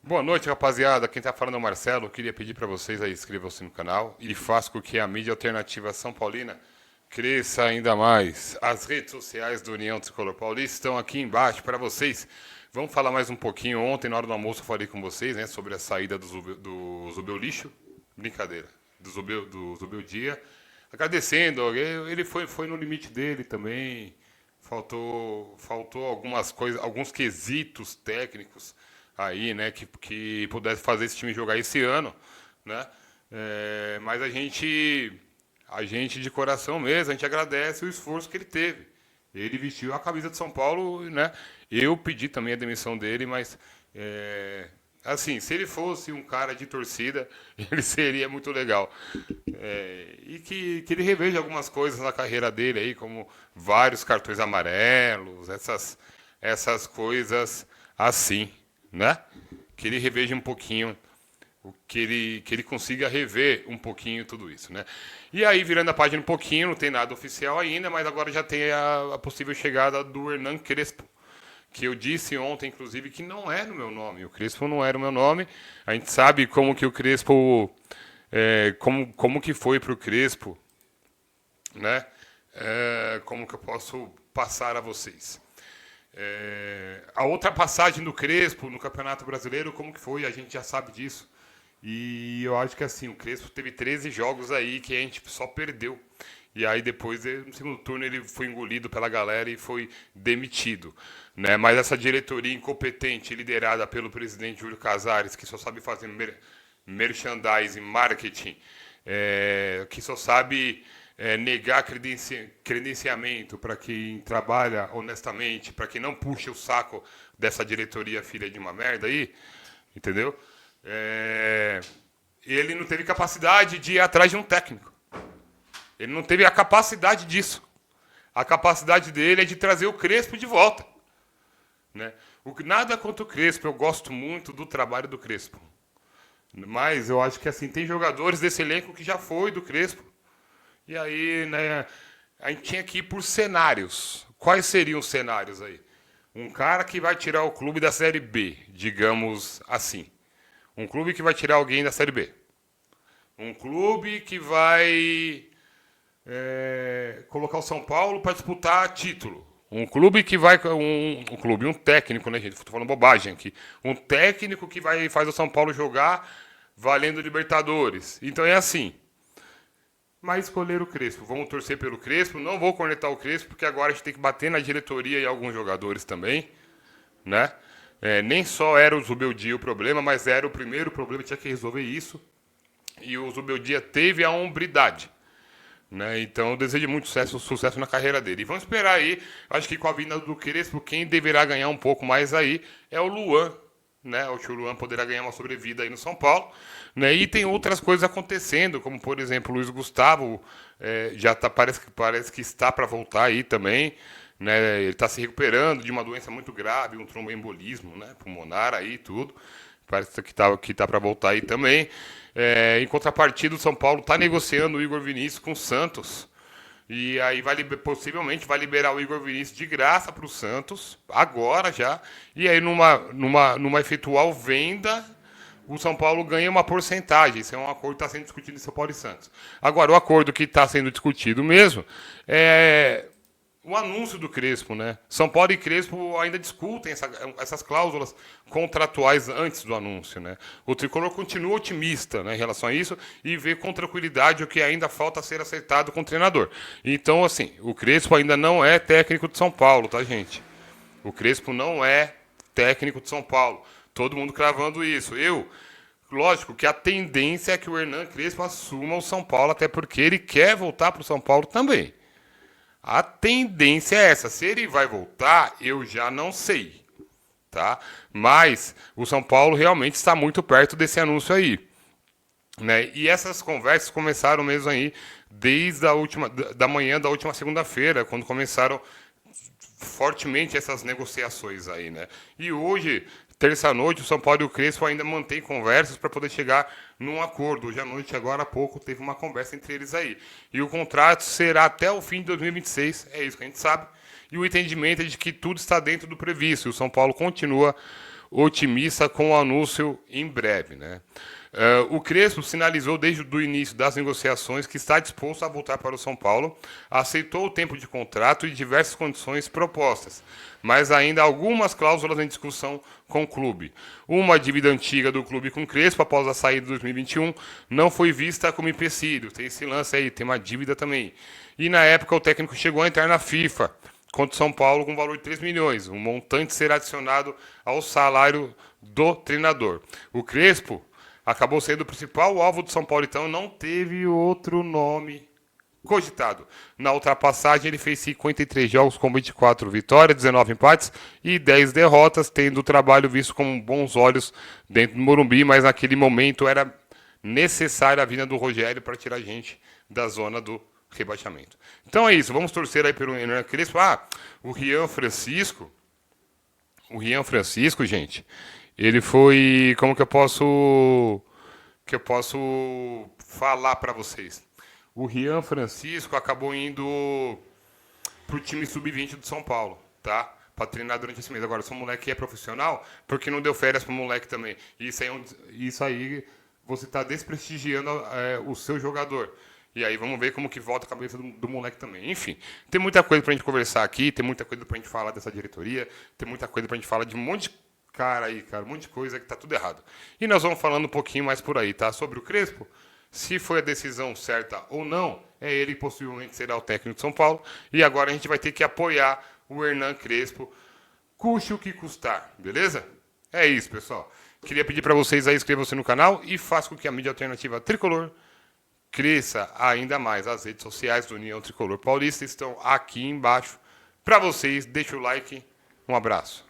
Boa noite, rapaziada. Quem tá falando é o Marcelo. Eu queria pedir para vocês aí inscrevam-se no canal e façam com que a mídia alternativa São Paulina cresça ainda mais. As redes sociais do União Tricolor Paulista estão aqui embaixo para vocês. Vamos falar mais um pouquinho. Ontem, na hora do almoço, eu falei com vocês, né, sobre a saída do Zubel Lixo. Brincadeira. Do Zubel Dia. Agradecendo. Ele foi no limite dele também. Faltou algumas coisas, alguns quesitos técnicos aí, né, que pudesse fazer esse time jogar esse ano, né? Mas a gente de coração mesmo, a gente agradece o esforço que ele teve. Ele vestiu a camisa de São Paulo, né? Eu pedi também a demissão dele, mas assim, se ele fosse um cara de torcida, ele seria muito legal. E que ele reveja algumas coisas na carreira dele aí, como vários cartões amarelos, essas coisas assim, né? Que ele reveja um pouquinho, que ele consiga rever um pouquinho tudo isso, né? E aí, virando a página um pouquinho, não tem nada oficial ainda, mas agora já tem a possível chegada do Hernan Crespo, que eu disse ontem, inclusive, que não era o meu nome. O Crespo não era o meu nome. A gente sabe como que o Crespo, como que foi para o Crespo, né? Como que eu posso passar a vocês? A outra passagem do Crespo no Campeonato Brasileiro, como que foi? A gente já sabe disso. E eu acho que assim, o Crespo teve 13 jogos aí que a gente só perdeu. E aí depois, no segundo turno, ele foi engolido pela galera e foi demitido, né? Mas essa diretoria incompetente, liderada pelo presidente Júlio Casares, que só sabe fazer merchandising, marketing, que só sabe negar credenciamento para quem trabalha honestamente, para quem não puxa o saco dessa diretoria filha de uma merda aí, entendeu? Ele não teve capacidade de ir atrás de um técnico. Ele não teve a capacidade disso. A capacidade dele é de trazer o Crespo de volta, né? Nada contra o Crespo, eu gosto muito do trabalho do Crespo. Mas eu acho que assim, tem jogadores desse elenco que já foi do Crespo. E aí, né, a gente tinha que ir por cenários. Quais seriam os cenários aí? Um cara que vai tirar o clube da Série B, digamos assim. Um clube que vai tirar alguém da Série B. Um clube que vai colocar o São Paulo para disputar título. Um clube que vai. Um técnico, né, gente? Estou falando bobagem aqui. Um técnico que vai fazer o São Paulo jogar valendo Libertadores. Então é assim. Mas escolher o Crespo. Vamos torcer pelo Crespo. Não vou cornetar o Crespo, porque agora a gente tem que bater na diretoria e alguns jogadores também, né? Nem só era o Zubeldia o problema, mas era o primeiro problema, tinha que resolver isso. E o Zubeldia teve a hombridade, né? Então eu desejo muito sucesso na carreira dele. E vamos esperar aí. Acho que com a vinda do Crespo, quem deverá ganhar um pouco mais aí é o Luan, né? O tio Luan poderá ganhar uma sobrevida aí no São Paulo, né? E tem outras coisas acontecendo, como por exemplo o Luiz Gustavo já tá, parece que está para voltar aí também, né? Ele está se recuperando de uma doença muito grave, um tromboembolismo, né? Pulmonar aí tudo. Parece que tá para voltar aí também. Em contrapartida, o São Paulo está negociando o Igor Vinícius com o Santos. E aí possivelmente vai liberar o Igor Vinícius de graça para o Santos, agora já. E aí numa efetual venda, o São Paulo ganha uma porcentagem. Isso é um acordo que está sendo discutido em São Paulo e Santos. Agora, o acordo que está sendo discutido mesmo é o anúncio do Crespo, né? São Paulo e Crespo ainda discutem essas cláusulas contratuais antes do anúncio, né? O Tricolor continua otimista, né, em relação a isso e vê com tranquilidade o que ainda falta ser acertado com o treinador. Então, assim, o Crespo ainda não é técnico de São Paulo, tá, gente? O Crespo não é técnico de São Paulo. Todo mundo cravando isso. Lógico que a tendência é que o Hernan Crespo assuma o São Paulo, até porque ele quer voltar para o São Paulo também. A tendência é essa. Se ele vai voltar, eu já não sei, tá? Mas o São Paulo realmente está muito perto desse anúncio aí, né? E essas conversas começaram mesmo aí desde da manhã da última segunda-feira, quando começaram fortemente essas negociações aí, né? E hoje, terça-noite, o São Paulo e o Crespo ainda mantêm conversas para poder chegar num acordo. Hoje à noite, agora há pouco, teve uma conversa entre eles aí. E o contrato será até o fim de 2026, é isso que a gente sabe. E o entendimento é de que tudo está dentro do previsto. E o São Paulo continua otimista com o anúncio em breve, né? O Crespo sinalizou desde o início das negociações que está disposto a voltar para o São Paulo, aceitou o tempo de contrato e diversas condições propostas, mas ainda há algumas cláusulas em discussão com o clube. Uma dívida antiga do clube com o Crespo após a saída de 2021 não foi vista como empecilho. Tem esse lance aí, tem uma dívida também. E na época o técnico chegou a entrar na FIFA contra o São Paulo com valor de 3 milhões. Um montante será adicionado ao salário do treinador. O Crespo acabou sendo o principal alvo do São Paulo, então não teve outro nome cogitado. Na ultrapassagem, ele fez 53 jogos com 24 vitórias, 19 empates e 10 derrotas, tendo o trabalho visto com bons olhos dentro do Morumbi, mas naquele momento era necessária a vinda do Rogério para tirar a gente da zona do rebaixamento. Então é isso, vamos torcer aí pelo Hernan Crespo. O Rian Francisco, gente, ele foi, como que eu posso falar para vocês? O Rian Francisco acabou indo pro time sub-20 do São Paulo, tá? Para treinar durante esse mês. Agora, se o moleque é profissional, porque não deu férias pro moleque também. Isso aí você está desprestigiando o seu jogador. E aí vamos ver como que volta a cabeça do moleque também. Enfim, tem muita coisa pra gente conversar aqui, tem muita coisa pra gente falar dessa diretoria, tem muita coisa pra gente falar de um monte de cara aí, cara, um monte de coisa que tá tudo errado. E nós vamos falando um pouquinho mais por aí, tá? Sobre o Crespo, se foi a decisão certa ou não, é ele que possivelmente será o técnico de São Paulo. E agora a gente vai ter que apoiar o Hernan Crespo, custe o que custar, beleza? É isso, pessoal. Queria pedir para vocês aí, inscrevam-se no canal e façam com que a mídia alternativa tricolor cresça ainda mais. As redes sociais do União Tricolor Paulista estão aqui embaixo para vocês. Deixa o like. Um abraço.